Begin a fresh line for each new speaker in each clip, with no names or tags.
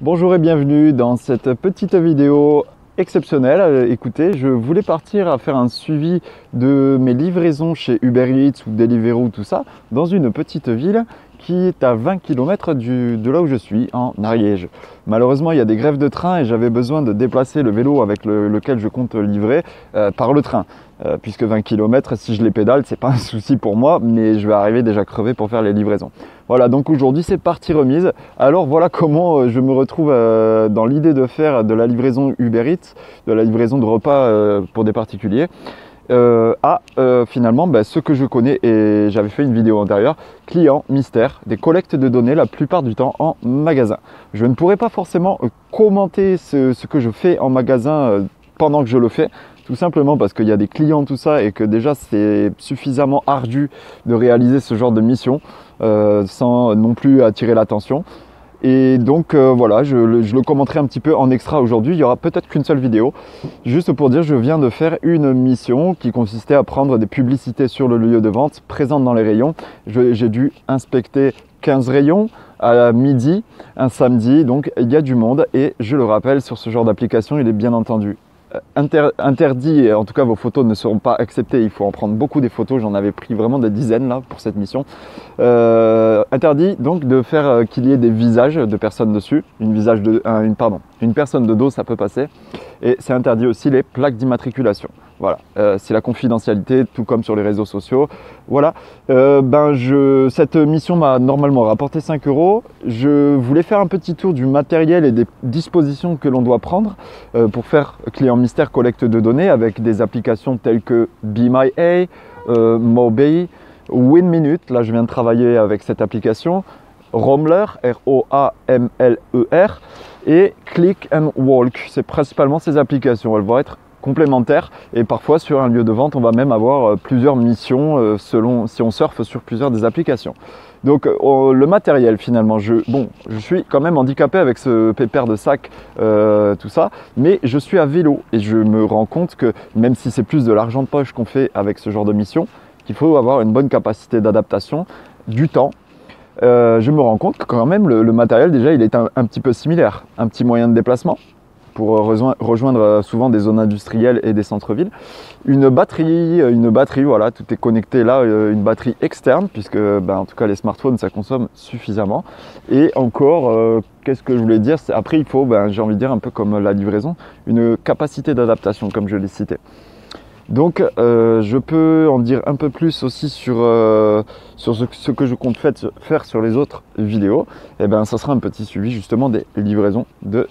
Bonjour et bienvenue dans cette petite vidéo exceptionnelle. Écoutez, je voulais partir à faire un suivi de mes livraisons chez Uber Eats ou Deliveroo, tout ça, dans une petite ville qui est à 20 km de là où je suis, en Ariège. Malheureusement, il y a des grèves de train et j'avais besoin de déplacer le vélo avec lequel je compte livrer par le train. Puisque 20 km, si je les pédale, c'est pas un souci pour moi, mais je vais arriver déjà crevé pour faire les livraisons. Voilà, donc aujourd'hui c'est partie remise. Alors voilà comment je me retrouve dans l'idée de faire de la livraison Uber Eats, de la livraison de repas pour des particuliers, finalement ce que je connais, et j'avais fait une vidéo antérieure, client mystère, des collectes de données la plupart du temps en magasin. Je ne pourrais pas forcément commenter ce que je fais en magasin pendant que je le fais, tout simplement parce qu'il y a des clients, tout ça, et que déjà c'est suffisamment ardu de réaliser ce genre de mission sans non plus attirer l'attention. Et donc voilà, je le commenterai un petit peu en extra aujourd'hui. Il n'y aura peut-être qu'une seule vidéo, juste pour dire je viens de faire une mission qui consistait à prendre des publicités sur le lieu de vente présentes dans les rayons. J'ai dû inspecter 15 rayons à midi, un samedi, donc il y a du monde, et je le rappelle, sur ce genre d'application, il est bien entendu interdit, en tout cas vos photos ne seront pas acceptées, il faut en prendre beaucoup des photos, j'en avais pris vraiment des dizaines là pour cette mission. Interdit donc de faire qu'il y ait des visages de personnes dessus, une personne de dos ça peut passer, et c'est interdit aussi les plaques d'immatriculation. Voilà, c'est la confidentialité, tout comme sur les réseaux sociaux. Voilà, cette mission m'a normalement rapporté 5 €. Je voulais faire un petit tour du matériel et des dispositions que l'on doit prendre pour faire client mystère collecte de données avec des applications telles que Be My A, Mobay, WinMinute. Là, je viens de travailler avec cette application. Roamler, R-O-A-M-L-E-R, et Click and Walk. C'est principalement ces applications. Elles vont être complémentaires, et parfois sur un lieu de vente on va même avoir plusieurs missions selon si on surfe sur plusieurs des applications. Donc le matériel finalement, je suis quand même handicapé avec ce pépère de sac, tout ça, mais je suis à vélo et je me rends compte que même si c'est plus de l'argent de poche qu'on fait avec ce genre de mission, qu'il faut avoir une bonne capacité d'adaptation, du temps. Je me rends compte que quand même le matériel déjà il est un petit peu similaire, un petit moyen de déplacement pour rejoindre souvent des zones industrielles et des centres-villes. Une batterie, voilà, tout est connecté là, une batterie externe, puisque en tout cas les smartphones ça consomme suffisamment. Et encore, qu'est-ce que je voulais dire, après il faut, j'ai envie de dire un peu comme la livraison, une capacité d'adaptation comme je l'ai cité. Donc je peux en dire un peu plus aussi sur ce que je compte faire sur les autres vidéos. Et ça sera un petit suivi justement des livraisons de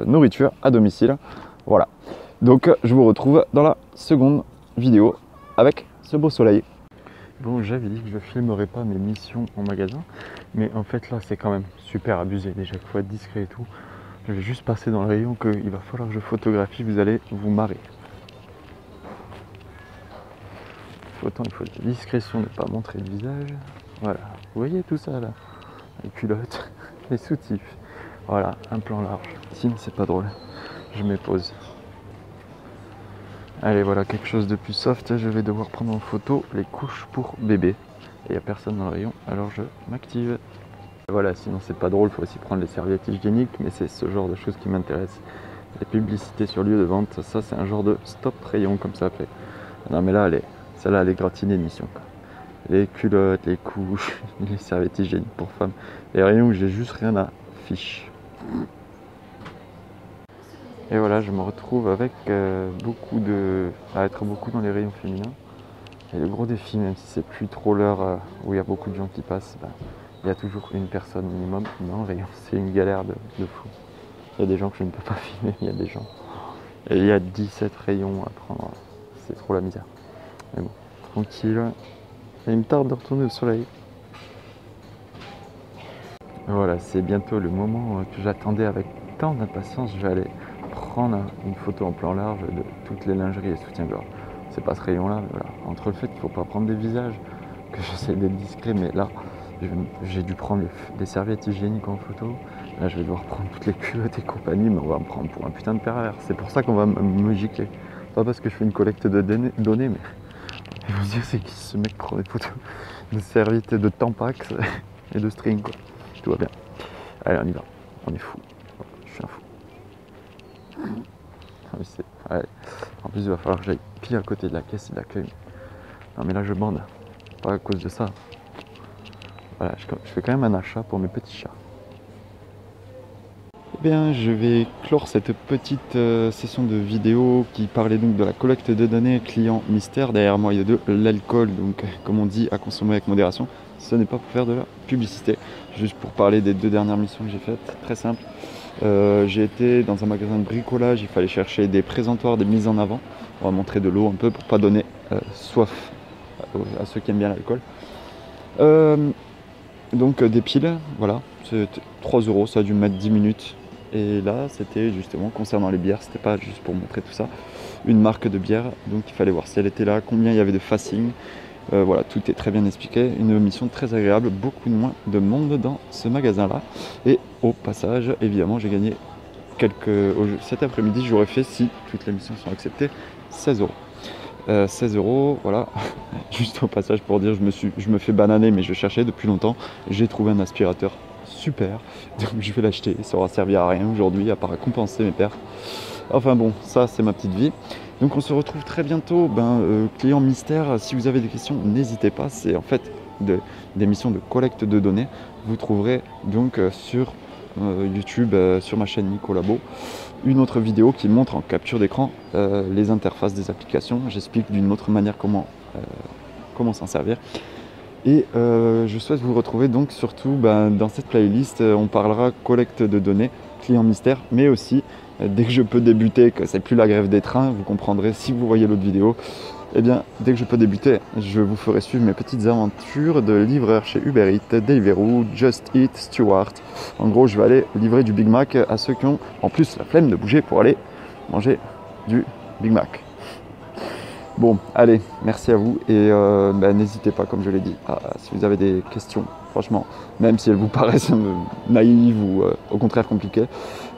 nourriture à domicile. Voilà. Donc je vous retrouve dans la seconde vidéo avec ce beau soleil. Bon, j'avais dit que je filmerais pas mes missions en magasin, mais en fait là c'est quand même super abusé. Déjà qu'il faut être discret et tout. Je vais juste passer dans le rayon qu'il va falloir que je photographie, vous allez vous marrer. Autant il faut de la discrétion, ne pas montrer le visage. Voilà, vous voyez tout ça là, les culottes, les soutifs. Voilà, un plan large. Sinon c'est pas drôle. Je mets pause. Allez, voilà quelque chose de plus soft. Je vais devoir prendre en photo les couches pour bébé. Et il n'y a personne dans le rayon, alors je m'active. Voilà, sinon c'est pas drôle, il faut aussi prendre les serviettes hygiéniques, mais c'est ce genre de choses qui m'intéressent. Les publicités sur lieu de vente, ça c'est un genre de stop rayon comme ça fait. Non mais là, celle-là elle est gratinée de mission. Les culottes, les couches, les serviettes hygiéniques pour femmes. Les rayons où j'ai juste rien à fiche. Et voilà, je me retrouve avec à être beaucoup dans les rayons féminins. Et le gros défi, même si c'est plus trop l'heure où il y a beaucoup de gens qui passent, il y a toujours une personne minimum dans le rayon. C'est une galère de fou. Il y a des gens que je ne peux pas filmer, il y a des gens. Et il y a 17 rayons à prendre. C'est trop la misère. Mais bon, tranquille. Et il me tarde de retourner au soleil. Voilà, c'est bientôt le moment que j'attendais avec tant d'impatience. Je vais aller prendre une photo en plan large de toutes les lingeries et soutiens-gorge. C'est pas ce rayon-là, mais voilà. Entre le fait qu'il ne faut pas prendre des visages, que j'essaie d'être discret, mais là, j'ai dû prendre des serviettes hygiéniques en photo. Là, je vais devoir prendre toutes les culottes et compagnie, mais on va me prendre pour un putain de pervers. C'est pour ça qu'on va me gicler. Pas parce que je fais une collecte de données, mais ils vont se dire c'est qui ce mec prend des photos de serviettes de Tampax et de string quoi. Tout va bien. Allez, on y va. On est fou. Je suis un fou. Ah, mais ouais. En plus, il va falloir que j'aille pile à côté de la caisse d'accueil. Non, mais là, je bande. Pas à cause de ça. Voilà, je fais quand même un achat pour mes petits chats. Eh bien, je vais clore cette petite session de vidéo qui parlait donc de la collecte de données client mystère. Derrière moi, il y a de l'alcool, donc comme on dit, à consommer avec modération. Ce n'est pas pour faire de la publicité, juste pour parler des 2 dernières missions que j'ai faites. Très simple. J'ai été dans un magasin de bricolage, il fallait chercher des présentoirs, des mises en avant. On va montrer de l'eau un peu pour pas donner soif à ceux qui aiment bien l'alcool. Donc des piles, voilà, c'était 3 €, ça a dû me mettre 10 minutes. Et là, c'était justement concernant les bières, c'était pas juste pour montrer tout ça, une marque de bière, donc il fallait voir si elle était là, combien il y avait de facing. Voilà, tout est très bien expliqué, une mission très agréable, beaucoup moins de monde dans ce magasin-là. Et au passage, évidemment, j'ai gagné cet après-midi, j'aurais fait, si toutes les missions sont acceptées, 16 €. 16 €, voilà, juste au passage pour dire, je me fais bananer, mais je cherchais depuis longtemps, j'ai trouvé un aspirateur super, donc je vais l'acheter, ça aura servi à rien aujourd'hui, à part à compenser mes pertes. Enfin bon, ça c'est ma petite vie. Donc on se retrouve très bientôt, client mystère, si vous avez des questions, n'hésitez pas, c'est en fait des missions de collecte de données, vous trouverez donc sur YouTube, sur ma chaîne Nicolabo, une autre vidéo qui montre en capture d'écran les interfaces des applications. J'explique d'une autre manière comment s'en servir. Et je souhaite vous retrouver donc surtout dans cette playlist. On parlera collecte de données, client mystère, mais aussi dès que je peux débuter, que c'est plus la grève des trains, vous comprendrez si vous voyez l'autre vidéo. Eh bien, dès que je peux débuter, je vous ferai suivre mes petites aventures de livreur chez Uber Eats, Deliveroo, Just Eat, Stewart. En gros, je vais aller livrer du Big Mac à ceux qui ont en plus la flemme de bouger pour aller manger du Big Mac. Bon, allez, merci à vous et n'hésitez pas, comme je l'ai dit, si vous avez des questions, franchement, même si elles vous paraissent naïves ou au contraire compliquées,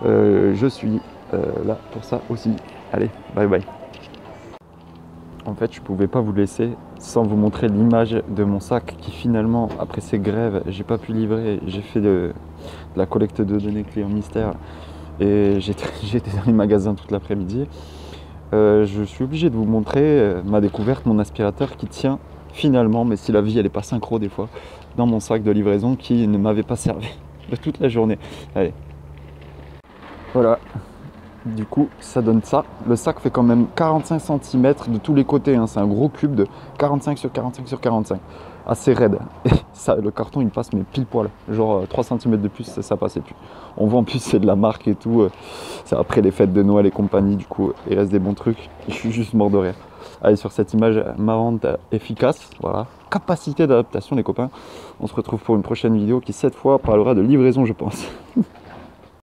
je suis là pour ça aussi. Allez, bye bye. En fait, je ne pouvais pas vous laisser sans vous montrer l'image de mon sac qui finalement, après ces grèves, j'ai pas pu livrer. J'ai fait de la collecte de données client mystère et j'étais dans les magasins toute l'après-midi. Je suis obligé de vous montrer ma découverte, mon aspirateur qui tient finalement, mais si la vie elle n'est pas synchro des fois, dans mon sac de livraison qui ne m'avait pas servi de toute la journée. Allez, voilà. Du coup, ça donne ça. Le sac fait quand même 45 cm de tous les côtés. Hein. C'est un gros cube de 45 sur 45 sur 45. Assez raide. Et ça, le carton, il passe mais pile poil. Genre 3 cm de plus, ça passait plus. On voit en plus, c'est de la marque et tout. C'est après les fêtes de Noël et compagnie. Du coup, il reste des bons trucs. Je suis juste mort de rire. Allez, sur cette image marrante, efficace. Voilà. Capacité d'adaptation, les copains. On se retrouve pour une prochaine vidéo qui, cette fois, parlera de livraison, je pense.